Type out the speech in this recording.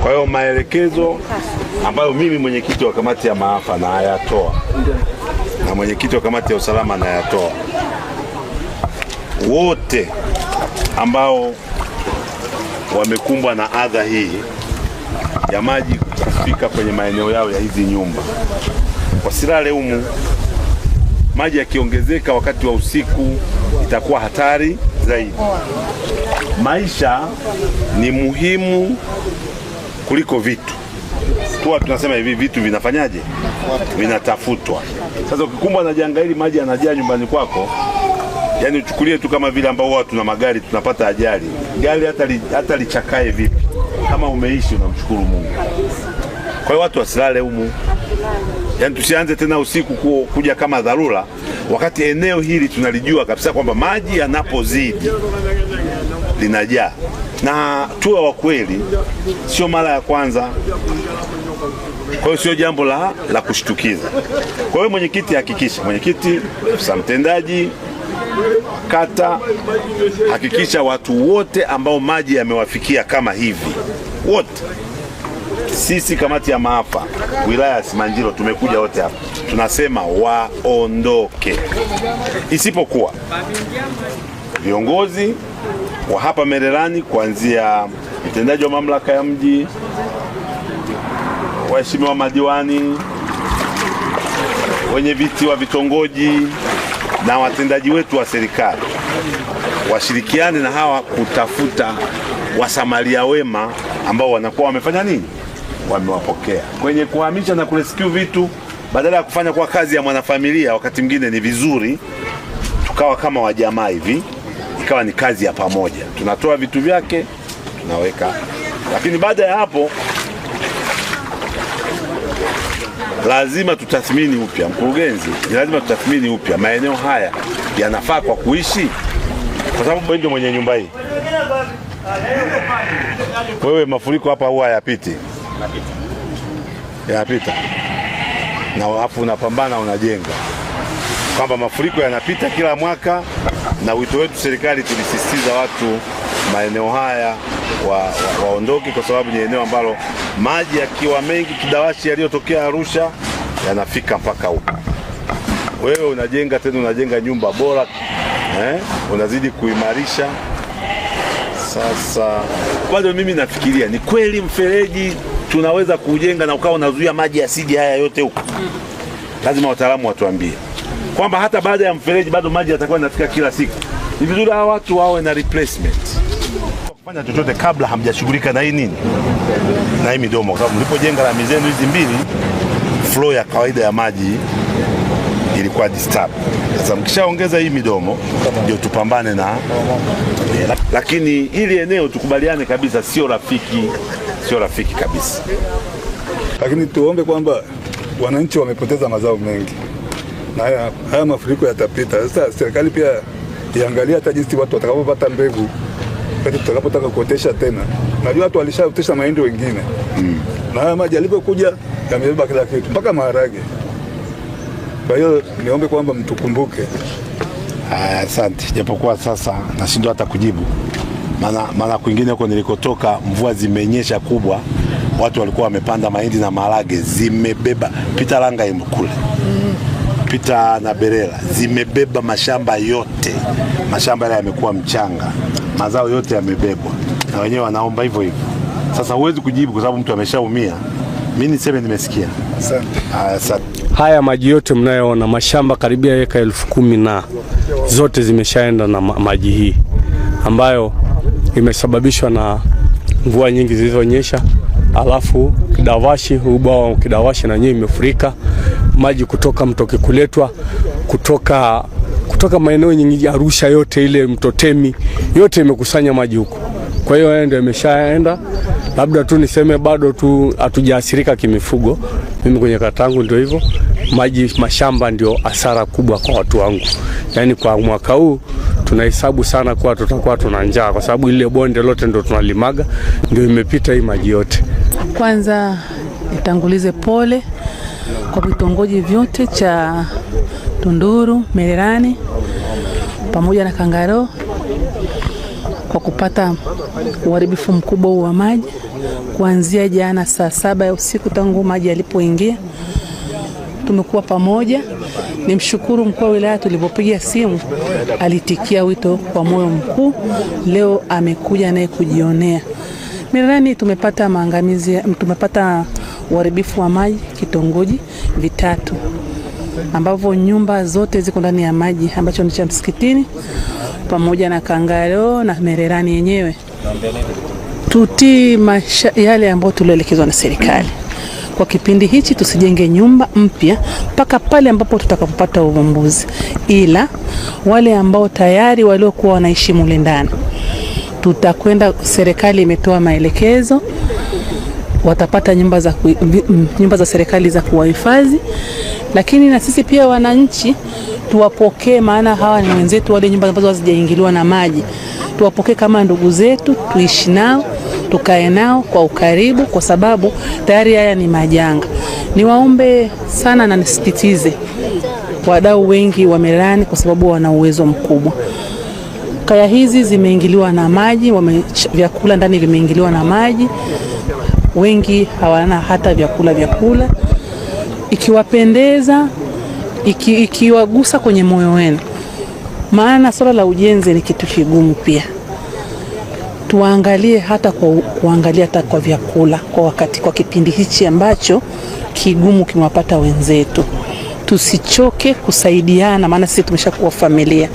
Kwa hiyo maelekezo ambayo mimi mwenyekiti wa kamati ya maafa na hayatoa na mwenyekiti wa kamati ya usalama na hayatoa, wote ambao wamekumbwa na adha hii ya maji kufika kwenye maeneo yao ya hizi nyumba, wasilale humu. Maji yakiongezeka wakati wa usiku itakuwa hatari zaidi. Maisha ni muhimu kuliko vitu. Tunasema hivi, vitu vinafanyaje? Vinatafutwa. Sasa ukikumbwa na janga hili, maji yanajaa nyumbani kwako, yani uchukulie tu kama vile ambao watu tuna magari tunapata ajali. Gari hata lichakae vipi, kama umeishi unamshukuru Mungu. Kwa hiyo watu wasilale humu. Yani tusianze tena usiku kuja kama dharura, wakati eneo hili tunalijua kabisa kwamba maji yanapozidi linajaa. Na tuwe wa kweli, sio mara ya kwanza. Kwa hiyo sio jambo la kushtukiza. Kwa hiyo mwenyekiti, hakikisha, mwenyekiti, afisa mtendaji kata, hakikisha watu wote ambao maji yamewafikia kama hivi, wote, sisi kamati ya maafa wilaya ya Simanjiro tumekuja wote hapa, tunasema waondoke, isipokuwa viongozi wa hapa Mererani, kuanzia mtendaji wa mamlaka ya mji, waheshimiwa madiwani, wenye viti wa vitongoji na watendaji wetu wa serikali washirikiane na hawa kutafuta wasamaria wema ambao wanakuwa wamefanya nini, wamewapokea kwenye kuhamisha na kurescue vitu. Badala ya kufanya kwa kazi ya mwanafamilia, wakati mwingine ni vizuri tukawa kama wajamaa hivi, ikawa ni kazi ya pamoja, tunatoa vitu vyake tunaweka. Lakini baada ya hapo lazima tutathmini upya, mkurugenzi, lazima tutathmini upya maeneo haya yanafaa kwa kuishi, kwa sababu wewe ndio mwenye nyumba hii. Wewe mafuriko hapa huwa hayapiti, yanapita, na hapo unapambana, unajenga kwamba mafuriko yanapita kila mwaka. Na wito wetu serikali, tulisisitiza watu maeneo haya waondoke, kwa sababu ni eneo ambalo maji yakiwa mengi, kidawashi yaliyotokea Arusha yanafika mpaka huko. Wewe unajenga tena, unajenga nyumba bora, unazidi kuimarisha. Sasa bado mimi nafikiria, ni kweli mfereji tunaweza kujenga na ukawa unazuia maji yasije haya yote huko? Lazima wataalamu watuambie kwamba hata baada ya mfereji bado maji yatakuwa yanafika kila siku. Ni vizuri hawa watu wawe na replacement, kufanya chochote kabla hamjashughulika na hii nini, na hii midomo, kwa sababu mlipojenga lami zenu hizi mbili, flow ya kawaida ya maji ilikuwa disturb. Sasa mkishaongeza hii midomo ndio tupambane na, lakini hili eneo tukubaliane kabisa sio rafiki kabisa. Lakini tuombe kwamba wananchi wamepoteza mazao mengi na haya mafuriko yatapita. Sasa serikali pia iangalia hata jinsi watu watakapopata mbegu pale tutakapotaka kuotesha tena. Najua watu walishaotesha mahindi wengine. Na haya maji yalipokuja yamebeba kila kitu mpaka maharage. Kwa hiyo niombe kwamba mtukumbuke. Asante. Japokuwa sasa nashindwa hata kujibu. Maana kwingine huko nilikotoka mvua zimenyesha kubwa, watu walikuwa wamepanda mahindi na maharage, zimebeba pita Langa imkule, pita na Berela, zimebeba mashamba yote. Mashamba yale yamekuwa mchanga, mazao yote yamebebwa, na wenyewe wanaomba hivyo hivyo. Sasa huwezi kujibu kwa sababu mtu ameshaumia. Mimi niseme nimesikia. Asante. Haya maji yote mnayoona, mashamba karibia eka 10,000 na zote zimeshaenda na maji hii, ambayo imesababishwa na mvua nyingi zilizonyesha. Alafu Kidawashi, ubao wa Kidawashi na yenyewe imefurika. Maji kutoka mto Kikuletwa, kutoka maeneo nyingi Arusha yote, ile mto Temi yote imekusanya maji huko. Kwa hiyo yeye ndio imeshaenda. Labda tu niseme bado tu hatujaathirika kimifugo. Mimi kwenye katangu ndio hivyo. Maji mashamba ndio hasara kubwa kwa watu wangu. Yaani kwa mwaka huu tunahesabu sana kwa tutakuwa tuna njaa, kwa sababu ile bonde lote ndio tunalimaga ndio imepita hii maji yote. Kwanza nitangulize pole kwa vitongoji vyote cha Tunduru, Mererani pamoja na Kangaro kwa kupata uharibifu mkubwa wa maji. kuanzia jana saa 7 ya usiku tangu maji yalipoingia. Tumekuwa pamoja. Nimshukuru mkuu wa wilaya, tulipopiga simu alitikia wito kwa moyo mkuu. Leo amekuja naye kujionea. Mererani tumepata maangamizi, tumepata uharibifu wa maji kitongoji vitatu, ambavyo nyumba zote ziko ndani ya maji, ambacho ni cha Msikitini pamoja na Kangalo na Mererani yenyewe. Tutii yale ambayo tulioelekezwa na serikali. Kwa kipindi hichi tusijenge nyumba mpya mpaka pale ambapo tutakapopata uvumbuzi, ila wale ambao tayari waliokuwa wanaishi mule ndani tutakwenda, serikali imetoa maelekezo, watapata nyumba za serikali za kuwahifadhi. Lakini na sisi pia wananchi tuwapokee, maana hawa ni wenzetu. Wale nyumba ambazo hazijaingiliwa na maji tuwapokee kama ndugu zetu, tuishi nao, tukae nao kwa ukaribu, kwa sababu tayari haya ni majanga. Niwaombe sana na nisisitize wadau wengi wa Mererani, kwa sababu wana uwezo mkubwa. Kaya hizi zimeingiliwa na maji, vyakula ndani vimeingiliwa na maji, wengi hawana hata vyakula. Ikiwapendeza, ikiwagusa kwenye moyo wenu, maana swala la ujenzi ni kitu kigumu pia, tuangalie hata kuangalia hata kwa vyakula kwa kipindi hichi ambacho kigumu kimewapata wenzetu. Tusichoke kusaidiana, maana sisi tumeshakuwa familia.